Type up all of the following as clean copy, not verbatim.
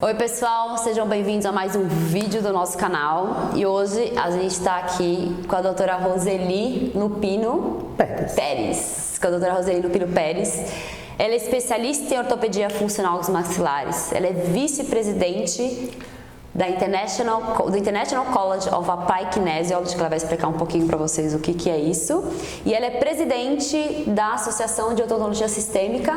Oi pessoal, sejam bem-vindos a mais um vídeo do nosso canal e hoje a gente está aqui com a doutora Roseli Lupino Pérez. Com a doutora Roseli Lupino Pérez. Ela é especialista em ortopedia funcional dos maxilares. Ela é vice-presidente do International College of Applied Kinesiology, que ela vai explicar um pouquinho para vocês o que é isso. E ela é presidente da Associação de Odontologia Sistêmica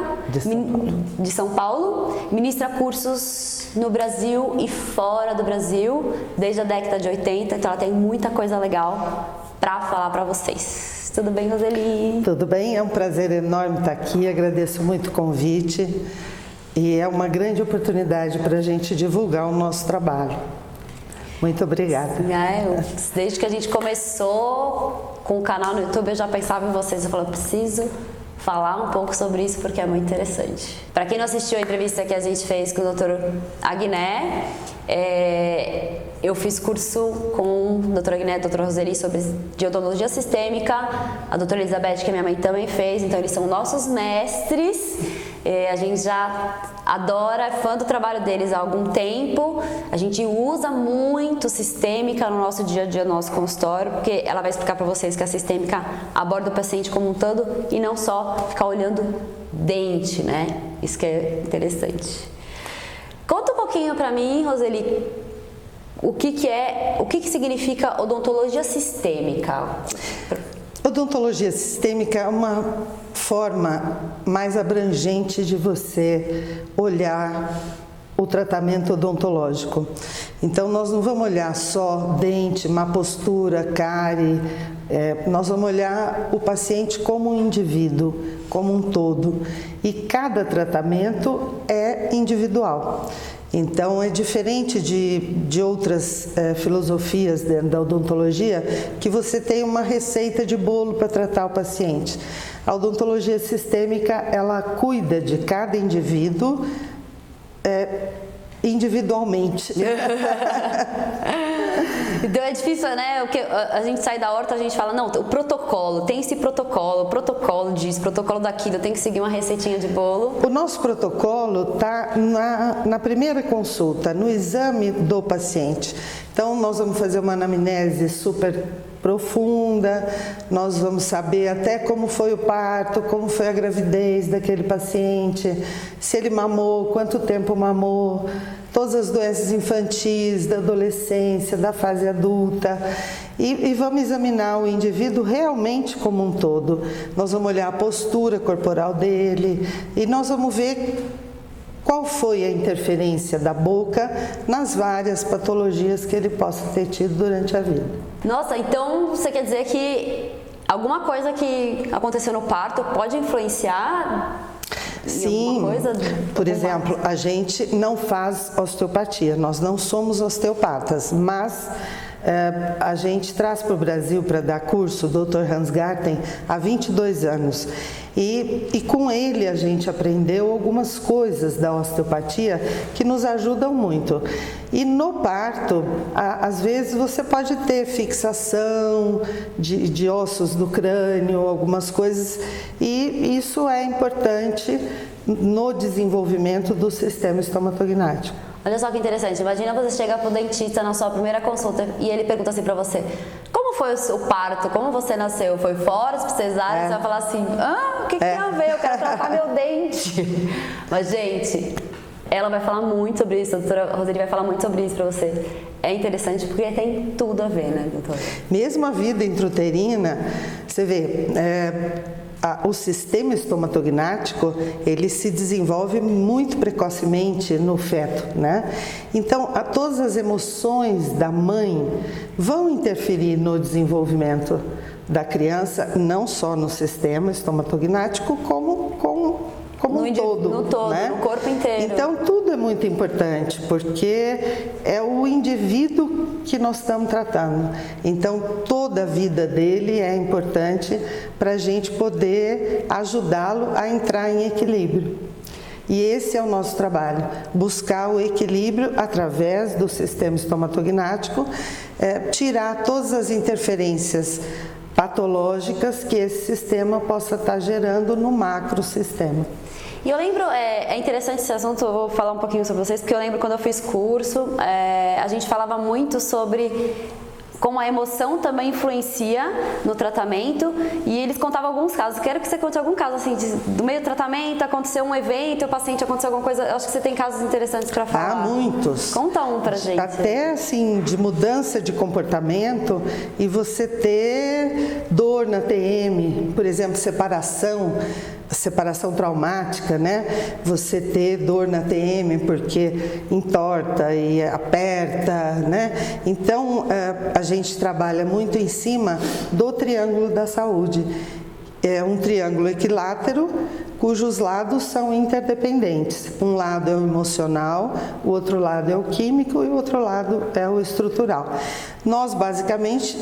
de São Paulo. Ministra cursos no Brasil e fora do Brasil, desde a década de 80, então ela tem muita coisa legal para falar para vocês. Tudo bem, Roseli? Tudo bem, é um prazer enorme estar aqui, agradeço muito o convite. E é uma grande oportunidade para a gente divulgar o nosso trabalho. Muito obrigada. Desde que a gente começou com o canal no YouTube, eu já pensava em vocês. Eu falei, eu preciso falar um pouco sobre isso porque é muito interessante. Para quem não assistiu a entrevista que a gente fez com o Dr. Agné, eu fiz curso com o Dr. Agné e a Dr. Roseli de odontologia sistêmica. A doutora Elizabeth, que a minha mãe também fez, então eles são nossos mestres. A gente já adora, é fã do trabalho deles há algum tempo. A gente usa muito sistêmica no nosso dia a dia, no nosso consultório, porque ela vai explicar para vocês que a sistêmica aborda o paciente como um todo e não só ficar olhando dente, né? Isso que é interessante. Conta um pouquinho para mim, Roseli, o que significa odontologia sistêmica? Odontologia sistêmica é uma forma mais abrangente de você olhar o tratamento odontológico. Então, nós não vamos olhar só dente, má postura, cárie, nós vamos olhar o paciente como um indivíduo, como um todo. E cada tratamento é individual. Então, é diferente de outras filosofias dentro da odontologia, que você tem uma receita de bolo para tratar o paciente. A odontologia sistêmica, ela cuida de cada indivíduo individualmente. Então é difícil, né? Porque a gente sai da horta, a gente fala, não, o protocolo, tem esse protocolo, o protocolo disso, o protocolo daquilo, tem que seguir uma receitinha de bolo. O nosso protocolo está na primeira consulta, no exame do paciente. Então, nós vamos fazer uma anamnese super profunda, nós vamos saber até como foi o parto, como foi a gravidez daquele paciente, se ele mamou, quanto tempo mamou, todas as doenças infantis, da adolescência, da fase adulta, e vamos examinar o indivíduo realmente como um todo. Nós vamos olhar a postura corporal dele e nós vamos ver qual foi a interferência da boca nas várias patologias que ele possa ter tido durante a vida. Nossa, então você quer dizer que alguma coisa que aconteceu no parto pode influenciar? Sim, por exemplo, a gente não faz osteopatia, nós não somos osteopatas, mas a gente traz para o Brasil para dar curso o Dr. Hans Garten há 22 anos e com ele a gente aprendeu algumas coisas da osteopatia que nos ajudam muito. E no parto, às vezes você pode ter fixação de ossos do crânio, algumas coisas, e isso é importante no desenvolvimento do sistema estomatognático. Olha só que interessante, imagina você chegar para o dentista na sua primeira consulta e ele pergunta assim para você, como foi o parto, como você nasceu, foi fora, cesárea? Você vai falar assim, o que tem a ver, eu quero tratar meu dente. Mas gente, ela vai falar muito sobre isso, a doutora Roseli vai falar muito sobre isso para você. É interessante porque tem tudo a ver, né, doutora? Mesmo a vida intrauterina, você vê, o sistema estomatognático, ele se desenvolve muito precocemente no feto, né? Então, todas as emoções da mãe vão interferir no desenvolvimento da criança, não só no sistema estomatognático, como um todo, no todo, né? No corpo inteiro. Então, tudo é muito importante, porque é o indivíduo que nós estamos tratando. Então, toda a vida dele é importante para a gente poder ajudá-lo a entrar em equilíbrio. E esse é o nosso trabalho, buscar o equilíbrio através do sistema estomatognático, tirar todas as interferências patológicas que esse sistema possa estar gerando no macrosistema. E eu lembro, é interessante esse assunto, eu vou falar um pouquinho sobre vocês, porque eu lembro quando eu fiz curso, a gente falava muito sobre como a emoção também influencia no tratamento, e eles contavam alguns casos. Quero que você conte algum caso, assim, do meio do tratamento, aconteceu um evento, o paciente aconteceu alguma coisa, eu acho que você tem casos interessantes para falar. Há muitos. Conta um pra gente. Até, assim, de mudança de comportamento e você ter dor na TM, por exemplo, separação traumática, né? Você ter dor na TM porque entorta e aperta, né? Então, a gente trabalha muito em cima do triângulo da saúde. É um triângulo equilátero, cujos lados são interdependentes. Um lado é o emocional, o outro lado é o químico e o outro lado é o estrutural. Nós, basicamente,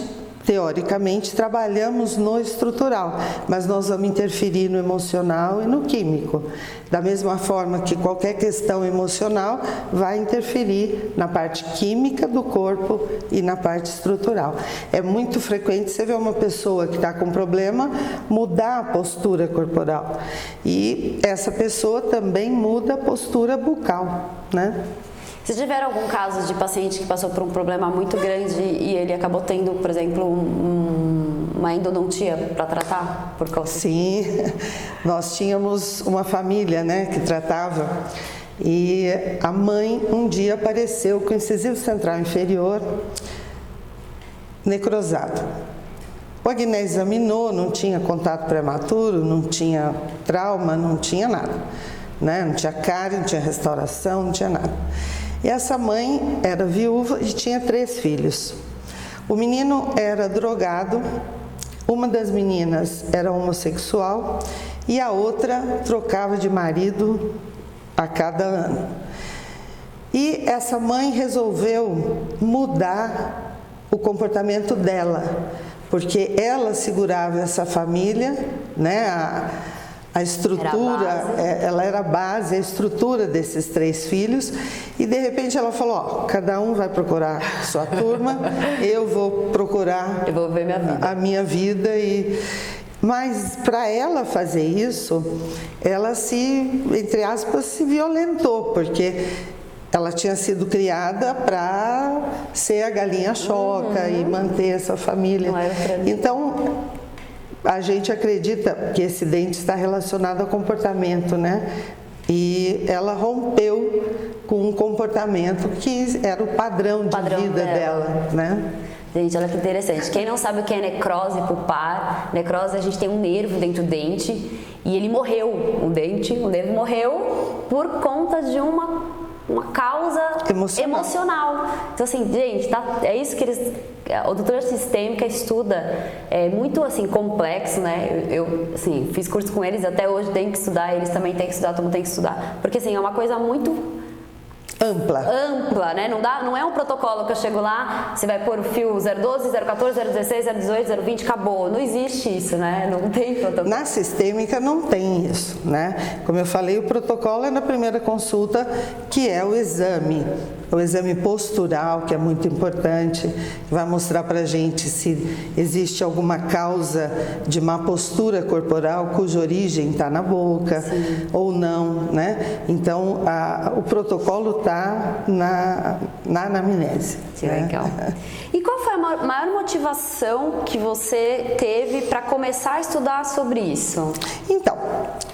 teoricamente, trabalhamos no estrutural, mas nós vamos interferir no emocional e no químico. Da mesma forma que qualquer questão emocional vai interferir na parte química do corpo e na parte estrutural. É muito frequente você ver uma pessoa que está com problema mudar a postura corporal. E essa pessoa também muda a postura bucal, né? Vocês tiveram algum caso de paciente que passou por um problema muito grande e ele acabou tendo, por exemplo, uma endodontia para tratar por causa? Sim, nós tínhamos uma família, né, que tratava, e a mãe um dia apareceu com o incisivo central inferior necrosado. O Agné examinou, não tinha contato prematuro, não tinha trauma, não tinha nada, né? Não tinha cárie, não tinha restauração, não tinha nada. E essa mãe era viúva e tinha 3 filhos. O menino era drogado, uma das meninas era homossexual e a outra trocava de marido a cada ano. E essa mãe resolveu mudar o comportamento dela, porque ela segurava essa família, né? A estrutura, ela era a base, a estrutura desses 3 filhos, e de repente ela falou, ó, cada um vai procurar sua turma, eu vou procurar ver minha vida. A minha vida. Mas para ela fazer isso, ela entre aspas, se violentou, porque ela tinha sido criada para ser a galinha choca e manter essa família. Então, a gente acredita que esse dente está relacionado ao comportamento, né? E ela rompeu com um comportamento que era o padrão de vida dela, né? Gente, olha que interessante. Quem não sabe o que é necrose pulpar, necrose, a gente tem um nervo dentro do dente e ele morreu. O nervo morreu por conta de uma causa emocional. Então, assim, gente, é isso que a odontologia sistêmica estuda, é muito, assim, complexo, né? Eu assim, fiz curso com eles, até hoje tenho que estudar, eles também têm que estudar, todo mundo tem que estudar, porque, assim, é uma coisa muito ampla, né? Não é um protocolo que eu chego lá, você vai pôr o fio 012, 014, 016, 018, 020, acabou. Não existe isso, né? Não tem protocolo. Na sistêmica não tem isso, né? Como eu falei, o protocolo é na primeira consulta, que é o exame postural, que é muito importante, que vai mostrar pra gente se existe alguma causa de má postura corporal cuja origem está na boca. Sim. Ou não, né? Então, o protocolo está na anamnese. Que legal. E qual foi a maior motivação que você teve para começar a estudar sobre isso? Então,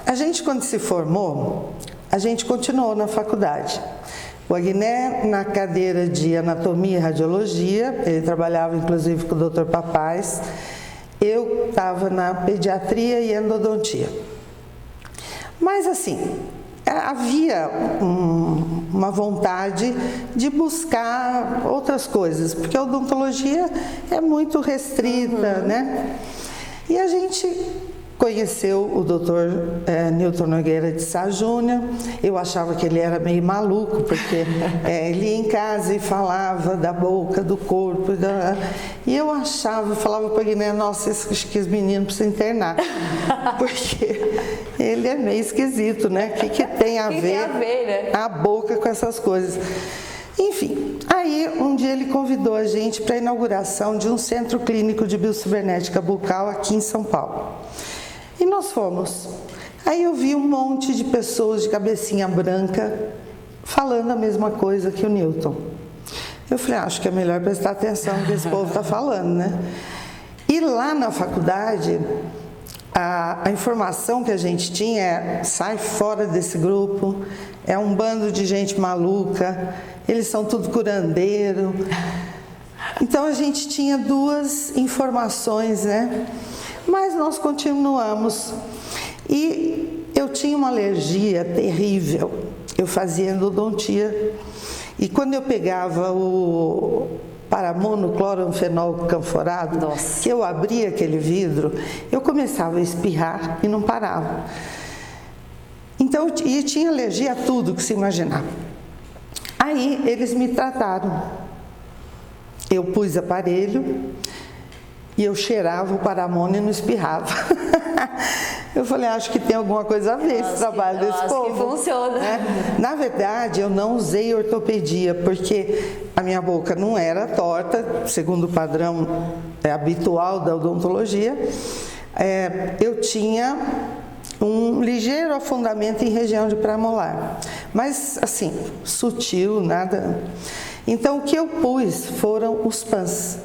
a gente quando se formou, a gente continuou na faculdade. O Agné, na cadeira de anatomia e radiologia, ele trabalhava inclusive com o Dr. Papais, eu estava na pediatria e endodontia. Mas assim, havia uma vontade de buscar outras coisas, porque a odontologia é muito restrita, né? E a gente conheceu o Dr. Newton Nogueira de Sá Júnior. Eu achava que ele era meio maluco, porque ele ia em casa e falava da boca, do corpo. E eu falava para ele, nossa, acho que esse menino precisa internar. Porque ele é meio esquisito, né? O que tem a ver, né? A boca com essas coisas? Enfim, aí um dia ele convidou a gente para a inauguração de um centro clínico de biocibernética bucal aqui em São Paulo. E nós fomos. Aí eu vi um monte de pessoas de cabecinha branca falando a mesma coisa que o Newton. Eu falei, acho que é melhor prestar atenção no que esse povo está falando, né? E lá na faculdade, a informação que a gente tinha é, sai fora desse grupo, é um bando de gente maluca, eles são tudo curandeiro. Então a gente tinha duas informações, né? Mas nós continuamos. E eu tinha uma alergia terrível, eu fazia endodontia. E quando eu pegava o paramonocloranfenol canforado, Nossa. que eu abria aquele vidro, eu começava a espirrar e não parava. Então, e tinha alergia a tudo que se imaginar. Aí eles me trataram. Eu pus aparelho e eu cheirava o paramônio e não espirrava. Eu falei, acho que tem alguma coisa a ver esse trabalho desse povo. Acho que funciona. Na verdade, eu não usei ortopedia, porque a minha boca não era torta, segundo o padrão habitual da odontologia. Eu tinha um ligeiro afundamento em região de premolar, mas assim, sutil, nada. Então, o que eu pus foram os PANs.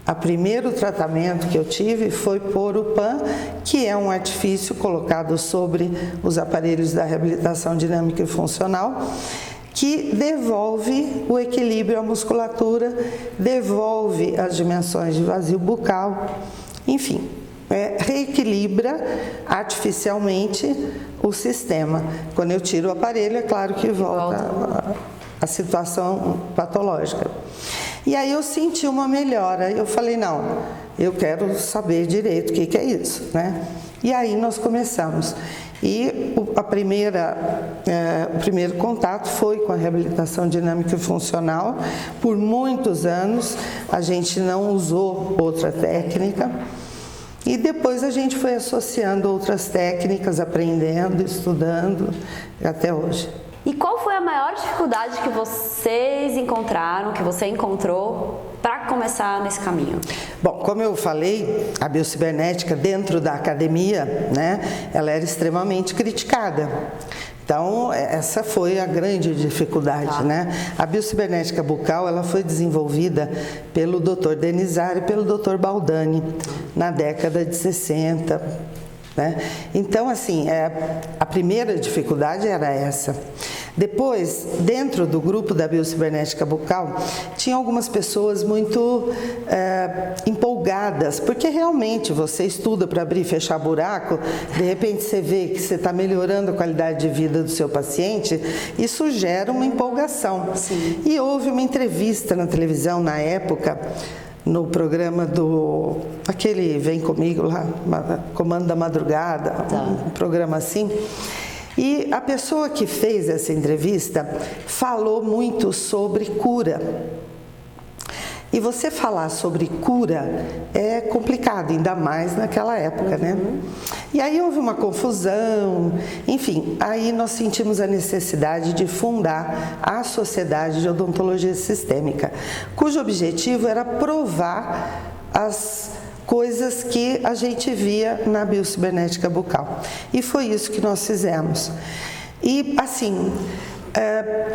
O primeiro tratamento que eu tive foi pôr o PAN, que é um artifício colocado sobre os aparelhos da reabilitação dinâmica e funcional, que devolve o equilíbrio à musculatura, devolve as dimensões de vazio bucal, enfim, reequilibra artificialmente o sistema. Quando eu tiro o aparelho, é claro que volta a situação patológica. E aí eu senti uma melhora, eu falei, não, eu quero saber direito o que é isso, né? E aí nós começamos. E o primeiro contato foi com a reabilitação dinâmica e funcional. Por muitos anos a gente não usou outra técnica. E depois a gente foi associando outras técnicas, aprendendo, estudando, até hoje. E qual foi a maior dificuldade que vocês encontraram, que você encontrou, para começar nesse caminho? Bom, como eu falei, a biocibernética dentro da academia, né, ela era extremamente criticada. Então, essa foi a grande dificuldade, né? A biocibernética bucal, ela foi desenvolvida pelo Dr. Denizar e pelo Dr. Baldani na década de 60, né? Então, assim, a primeira dificuldade era essa. Depois, dentro do grupo da biocibernética bucal, tinha algumas pessoas muito empolgadas, porque realmente você estuda para abrir e fechar buraco, de repente você vê que você está melhorando a qualidade de vida do seu paciente, isso gera uma empolgação. Sim. E houve uma entrevista na televisão na época, no programa aquele Vem Comigo lá, Comando da Madrugada, um programa assim. E a pessoa que fez essa entrevista falou muito sobre cura. E você falar sobre cura é complicado, ainda mais naquela época, né? E aí houve uma confusão, enfim, aí nós sentimos a necessidade de fundar a Sociedade de Odontologia Sistêmica, cujo objetivo era provar as coisas que a gente via na biocibernética bucal. E foi isso que nós fizemos. E, assim,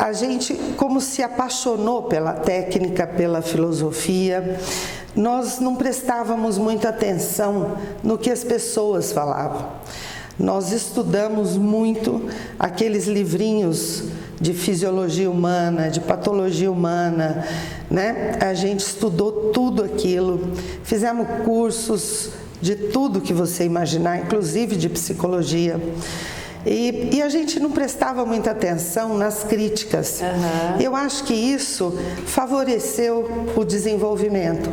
a gente, como se apaixonou pela técnica, pela filosofia, nós não prestávamos muita atenção no que as pessoas falavam. Nós estudamos muito aqueles livrinhos de fisiologia humana, de patologia humana, né? A gente estudou tudo aquilo, fizemos cursos de tudo que você imaginar, inclusive de psicologia. E a gente não prestava muita atenção nas críticas. Eu acho que isso favoreceu o desenvolvimento.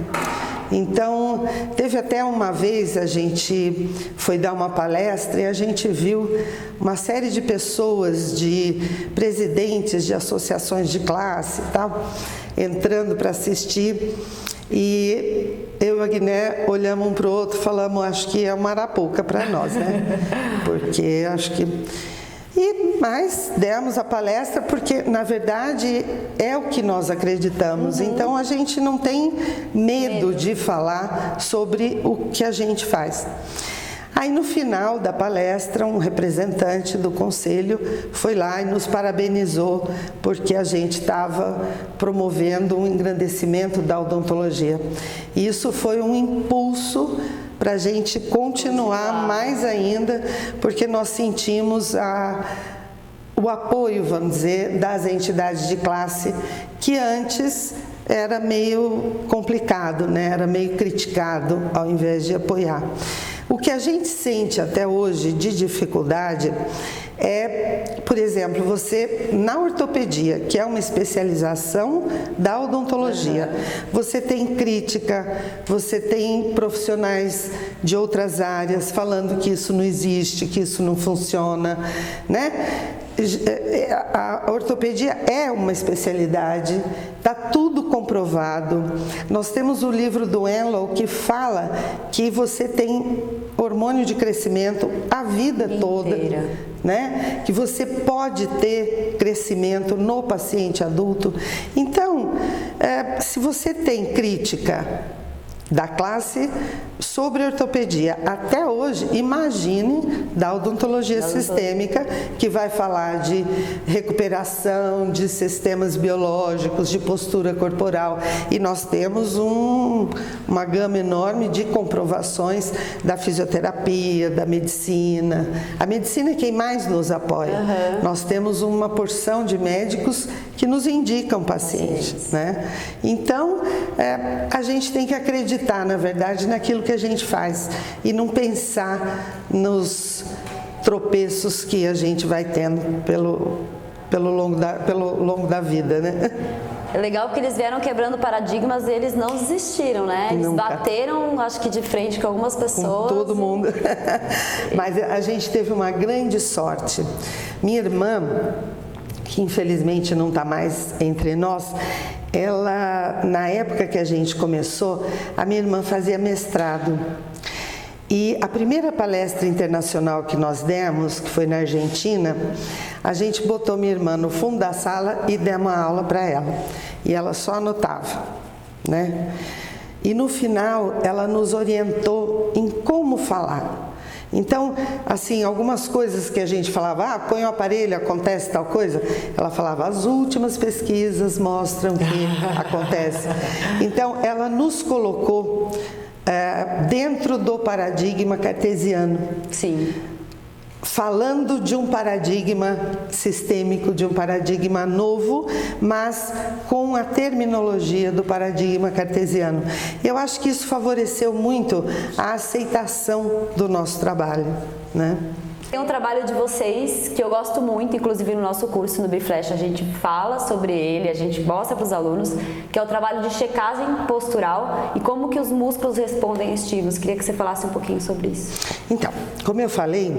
Então, teve até uma vez, a gente foi dar uma palestra e a gente viu uma série de pessoas, de presidentes de associações de classe e tal, entrando para assistir. E eu e a Guiné olhamos um para o outro e falamos, acho que é uma arapuca para nós, né? Porque acho que... Mas demos a palestra porque, na verdade, é o que nós acreditamos. Então, a gente não tem medo de falar sobre o que a gente faz. Aí no final da palestra, um representante do conselho foi lá e nos parabenizou porque a gente estava promovendo um engrandecimento da odontologia. E isso foi um impulso para a gente continuar mais ainda, porque nós sentimos o apoio, vamos dizer, das entidades de classe, que antes era meio complicado, né? Era meio criticado ao invés de apoiar. O que a gente sente até hoje de dificuldade é, por exemplo, você na ortopedia, que é uma especialização da odontologia, você tem crítica, você tem profissionais de outras áreas falando que isso não existe, que isso não funciona, né? A ortopedia é uma especialidade, está tudo comprovado. Nós temos o livro do Enlow que fala que você tem hormônio de crescimento a vida toda, né? Que você pode ter crescimento no paciente adulto. Então, se você tem crítica da classe sobre ortopedia até hoje, imagine da odontologia sistêmica, que vai falar de recuperação, de sistemas biológicos, de postura corporal, e nós temos uma gama enorme de comprovações da fisioterapia, da medicina. A medicina é quem mais nos apoia. Nós temos uma porção de médicos que nos indicam pacientes, né? Então, a gente tem que acreditar, na verdade, naquilo que a gente faz e não pensar nos tropeços que a gente vai tendo pelo longo da vida, né? É legal porque eles vieram quebrando paradigmas e eles não desistiram, né? Eles bateram, acho que de frente com algumas pessoas. Com todo mundo. Mas a gente teve uma grande sorte. Minha irmã, que infelizmente não está mais entre nós, ela, na época que a gente começou, a minha irmã fazia mestrado. E a primeira palestra internacional que nós demos, que foi na Argentina, a gente botou minha irmã no fundo da sala e demos uma aula para ela. E ela só anotava, né? E no final, ela nos orientou em como falar. Então, assim, algumas coisas que a gente falava, põe o aparelho, acontece tal coisa, ela falava, as últimas pesquisas mostram que acontece. Então, ela nos colocou dentro do paradigma cartesiano. Sim. Falando de um paradigma sistêmico, de um paradigma novo, mas com a terminologia do paradigma cartesiano. Eu acho que isso favoreceu muito a aceitação do nosso trabalho, né? Tem um trabalho de vocês que eu gosto muito, inclusive no nosso curso no Biflash a gente fala sobre ele, a gente mostra para os alunos, que é o trabalho de checagem postural e como que os músculos respondem a estímulos. Queria que você falasse um pouquinho sobre isso. Então, como eu falei,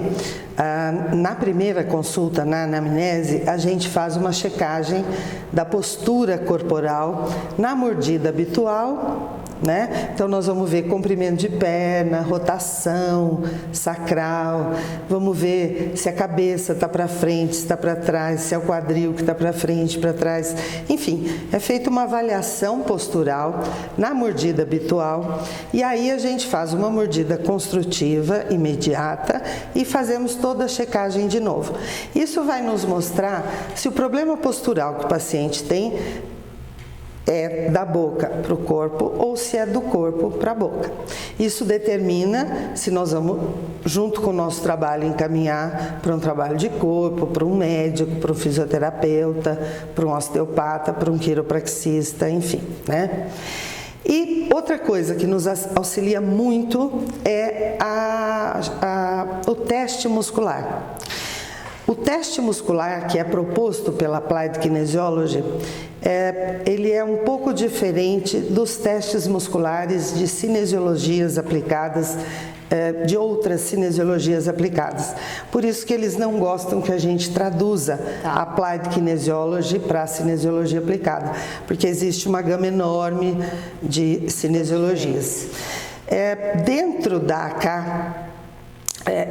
na primeira consulta, na anamnese, a gente faz uma checagem da postura corporal na mordida habitual, né? Então nós vamos ver comprimento de perna, rotação sacral, vamos ver se a cabeça está para frente, se está para trás, se é o quadril que está para frente, para trás, enfim, é feita uma avaliação postural na mordida habitual e aí a gente faz uma mordida construtiva imediata e fazemos toda a checagem de novo. Isso vai nos mostrar se o problema postural que o paciente tem é da boca para o corpo ou se é do corpo para a boca. Isso determina se nós vamos, junto com o nosso trabalho, encaminhar para um trabalho de corpo, para um médico, para um fisioterapeuta, para um osteopata, para um quiropraxista, enfim, né? E outra coisa que nos auxilia muito é o teste muscular. O teste muscular que é proposto pela Applied Kinesiology, ele é um pouco diferente dos testes musculares de cinesiologias aplicadas, de outras cinesiologias aplicadas. Por isso que eles não gostam que a gente traduza a Applied Kinesiology para a cinesiologia aplicada, porque existe uma gama enorme de cinesiologias. Dentro da AK,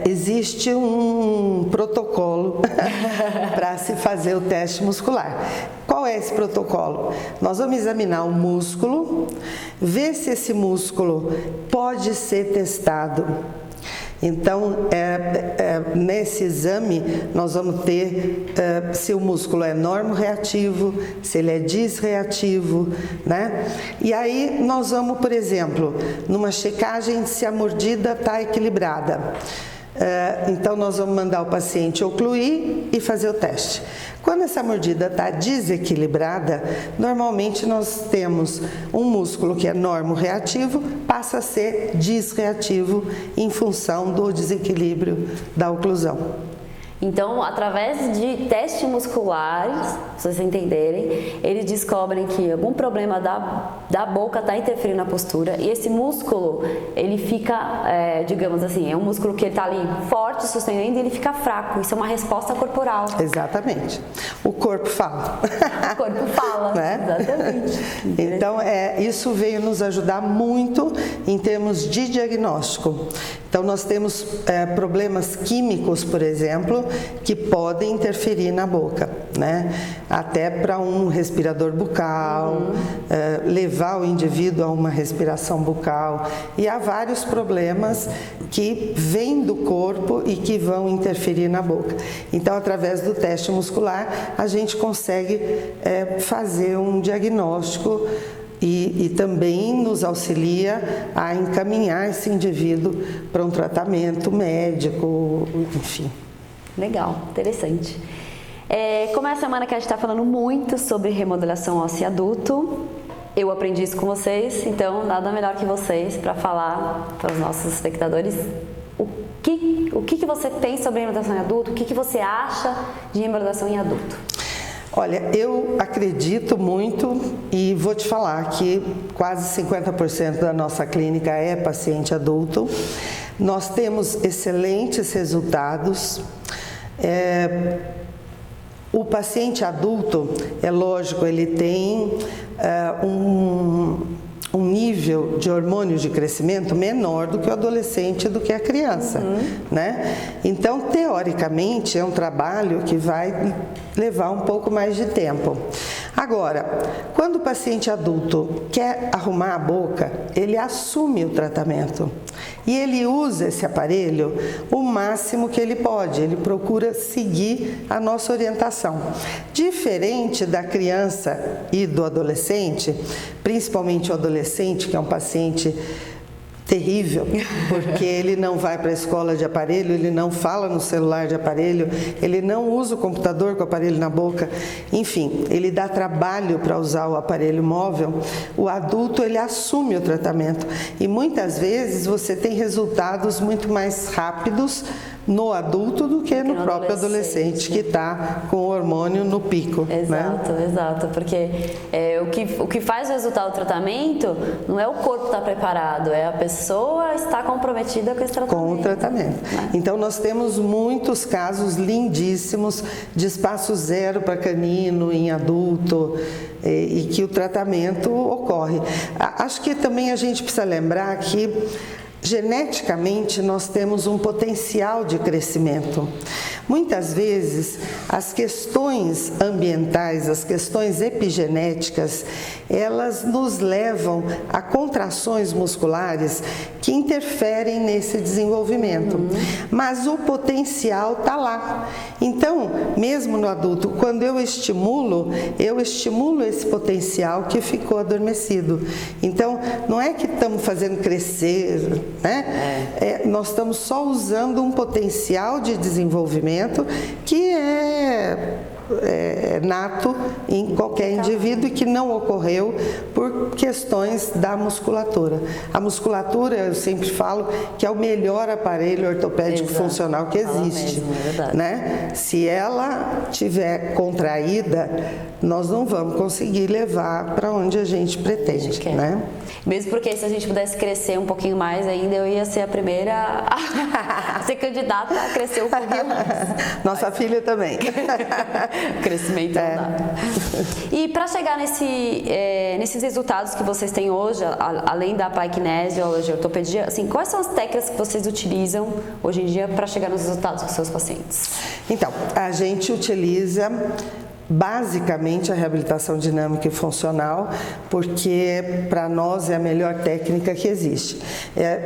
existe um protocolo para se fazer o teste muscular. Qual é esse protocolo? Nós vamos examinar o músculo, ver se esse músculo pode ser testado Então, nesse exame, nós vamos ter se o músculo é normo-reativo, se ele é disreativo, né? E aí nós vamos, por exemplo, numa checagem se a mordida está equilibrada. Então, nós vamos mandar o paciente ocluir e fazer o teste. Quando essa mordida está desequilibrada, normalmente nós temos um músculo que é normo-reativo, passa a ser disreativo em função do desequilíbrio da oclusão. Então, através de testes musculares, para vocês entenderem, eles descobrem que algum problema da boca está interferindo na postura e esse músculo, ele fica, digamos assim, é um músculo que está ali forte, sustentando e ele fica fraco. Isso é uma resposta corporal. Exatamente. O corpo fala. O corpo fala, né? Exatamente. Então, isso veio nos ajudar muito em termos de diagnóstico. Então, nós temos problemas químicos, por exemplo, que podem interferir na boca, né? Até para um respirador bucal, levar o indivíduo a uma respiração bucal. E há vários problemas que vêm do corpo e que vão interferir na boca. Então, através do teste muscular, a gente consegue fazer um diagnóstico e também nos auxilia a encaminhar esse indivíduo para um tratamento médico, enfim. Legal, interessante. Como é a semana que a gente está falando muito sobre remodelação óssea adulto, eu aprendi isso com vocês, então nada melhor que vocês para falar para os nossos espectadores o que você tem sobre remodelação em adulto, o que você acha de remodelação em adulto. Olha, eu acredito muito e vou te falar que quase 50% da nossa clínica é paciente adulto. Nós temos excelentes resultados. O paciente adulto, é lógico, ele tem um nível de hormônio de crescimento menor do que o adolescente e do que a criança, né? Então, teoricamente, é um trabalho que vai levar um pouco mais de tempo. Agora, quando o paciente adulto quer arrumar a boca, ele assume o tratamento e ele usa esse aparelho o máximo que ele pode, ele procura seguir a nossa orientação. Diferente da criança e do adolescente, principalmente o adolescente, que é um paciente terrível, porque ele não vai para a escola de aparelho, ele não fala no celular de aparelho, ele não usa o computador com o aparelho na boca, enfim, ele dá trabalho para usar o aparelho móvel. O adulto, ele assume o tratamento e muitas vezes você tem resultados muito mais rápidos no adulto do que no próprio adolescente que está com o hormônio no pico. Exato, né? Exato, porque o que faz o resultado do tratamento não é o corpo estar preparado, é a pessoa estar comprometida com esse tratamento. Com o tratamento. Né? Então nós temos muitos casos lindíssimos de espaço zero para canino em adulto e que o tratamento ocorre. Acho que também a gente precisa lembrar que geneticamente, nós temos um potencial de crescimento. Muitas vezes, as questões ambientais, as questões epigenéticas, elas nos levam a contrações musculares que interferem nesse desenvolvimento. Mas o potencial está lá. Então, mesmo no adulto, quando eu estimulo esse potencial que ficou adormecido. Então, não é que estamos fazendo crescer, né? Nós estamos só usando um potencial de desenvolvimento que é nato em qualquer indivíduo e que não ocorreu por questões da musculatura. A musculatura, eu sempre falo, que é o melhor aparelho ortopédico funcional que existe. Né? Se ela tiver contraída, nós não vamos conseguir levar para onde a gente pretende. Né? Mesmo porque se a gente pudesse crescer um pouquinho mais ainda, eu ia ser a primeira a ser candidata a crescer um pouquinho mais. Nossa filha também. Crescimento não dá. E para chegar nesses resultados que vocês têm hoje, além da paikinesiologia, ortopedia, assim, quais são as técnicas que vocês utilizam hoje em dia para chegar nos resultados com seus pacientes? Então, a gente utiliza basicamente a reabilitação dinâmica e funcional, porque para nós é a melhor técnica que existe.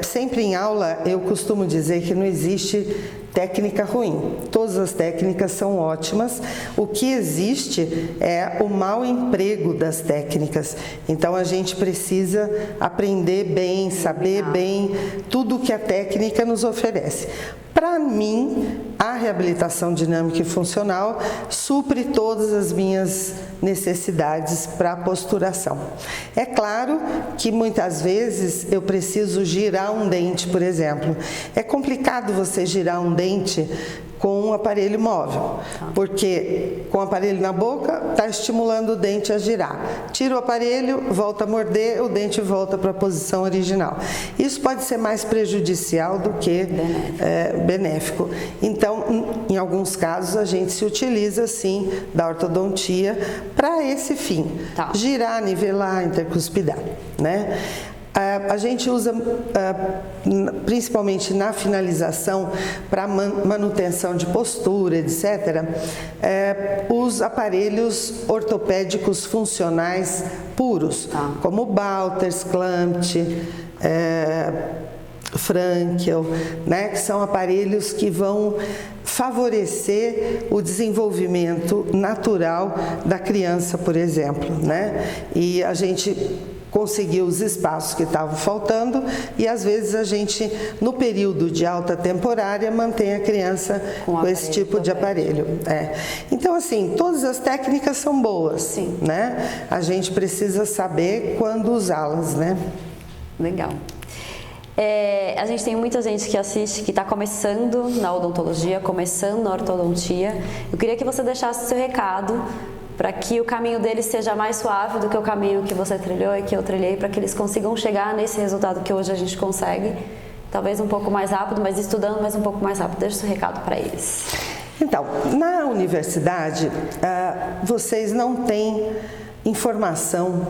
Sempre em aula eu costumo dizer que não existe técnica ruim, todas as técnicas são ótimas, o que existe é o mau emprego das técnicas, então a gente precisa aprender bem, saber bem tudo que a técnica nos oferece. Para mim, a reabilitação dinâmica e funcional supre todas as minhas necessidades para a posturação. É claro que muitas vezes eu preciso girar um dente, por exemplo. É complicado você girar um dente com um aparelho móvel, porque com o aparelho na boca está estimulando o dente a girar. Tira o aparelho, volta a morder, o dente volta para a posição original. Isso pode ser mais prejudicial do que benéfico. Então, em alguns casos, a gente se utiliza, sim, da ortodontia para esse fim. Girar, nivelar, intercuspidar, né? A gente usa, principalmente na finalização, para manutenção de postura, etc., os aparelhos ortopédicos funcionais puros, como Balters, Clamp, Frankel, né, que são aparelhos que vão favorecer o desenvolvimento natural da criança, por exemplo, né? E a gente conseguiu os espaços que estavam faltando e às vezes a gente, no período de alta temporária, mantém a criança com esse tipo de aparelho. Então, assim, todas as técnicas são boas, né? A gente precisa saber quando usá-las, né? Legal. A gente tem muita gente que assiste, que está começando na odontologia, começando na ortodontia. Eu queria que você deixasse o seu recado para que o caminho deles seja mais suave do que o caminho que você trilhou e que eu trilhei, para que eles consigam chegar nesse resultado que hoje a gente consegue, talvez um pouco mais rápido, mas estudando mais um pouco mais rápido. Deixa o seu recado para eles. Então, na universidade, vocês não têm informação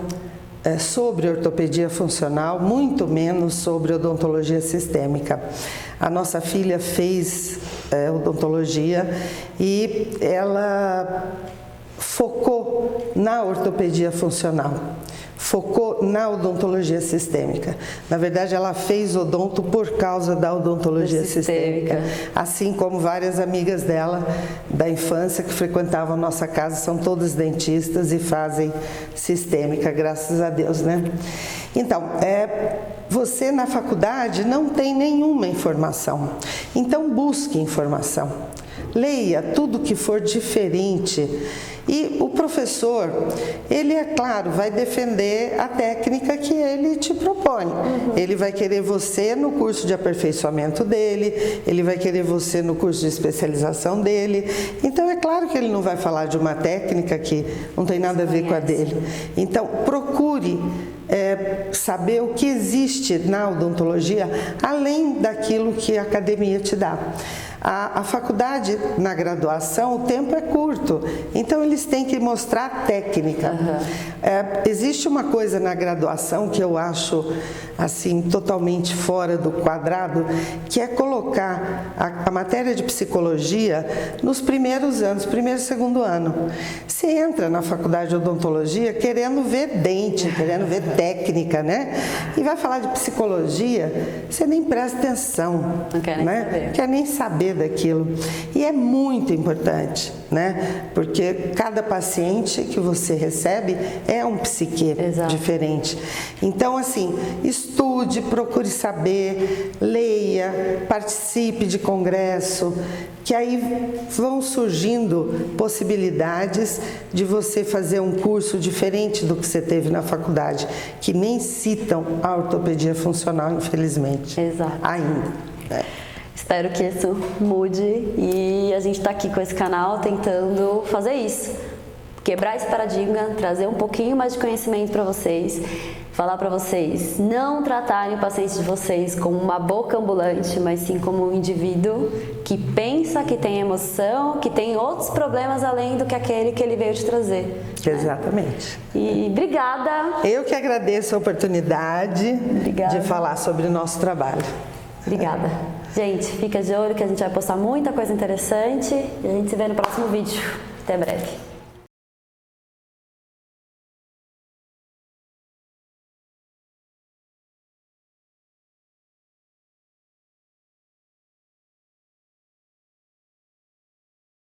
sobre ortopedia funcional, muito menos sobre odontologia sistêmica. A nossa filha fez odontologia e ela focou na ortopedia funcional, focou na odontologia sistêmica. Na verdade, ela fez odonto por causa da odontologia sistêmica, assim como várias amigas dela da infância que frequentavam a nossa casa, são todas dentistas e fazem sistêmica, graças a Deus, né? Então, você na faculdade não tem nenhuma informação, então busque informação. Leia tudo que for diferente. E o professor, ele, é claro, vai defender a técnica que ele te propõe. Ele vai querer você no curso de aperfeiçoamento dele, ele vai querer você no curso de especialização dele. Então, é claro que ele não vai falar de uma técnica que não tem nada a ver com a dele. Então, procure saber o que existe na odontologia, além daquilo que a academia te dá. A faculdade, na graduação, o tempo é curto, então eles têm que mostrar técnica. Existe uma coisa na graduação que eu acho assim totalmente fora do quadrado, que é colocar a matéria de psicologia nos primeiros anos, primeiro e segundo ano. Você entra na faculdade de odontologia querendo ver dente, querendo ver técnica, né? E vai falar de psicologia, você nem presta atenção, não quer nem saber. Quer nem saber daquilo. E é muito importante, né? Porque cada paciente que você recebe é um psique diferente. Então, assim, estude, procure saber, leia, participe de congresso, que aí vão surgindo possibilidades de você fazer um curso diferente do que você teve na faculdade, que nem citam a ortopedia funcional, infelizmente. Ainda. Espero que isso mude e a gente está aqui com esse canal tentando fazer isso. Quebrar esse paradigma, trazer um pouquinho mais de conhecimento para vocês, falar para vocês não tratarem o paciente de vocês como uma boca ambulante, mas sim como um indivíduo que pensa, que tem emoção, que tem outros problemas além do que aquele que ele veio te trazer. Exatamente. E obrigada. Eu que agradeço a oportunidade de falar sobre o nosso trabalho. Obrigada. Gente, fica de olho que a gente vai postar muita coisa interessante e a gente se vê no próximo vídeo. Até breve.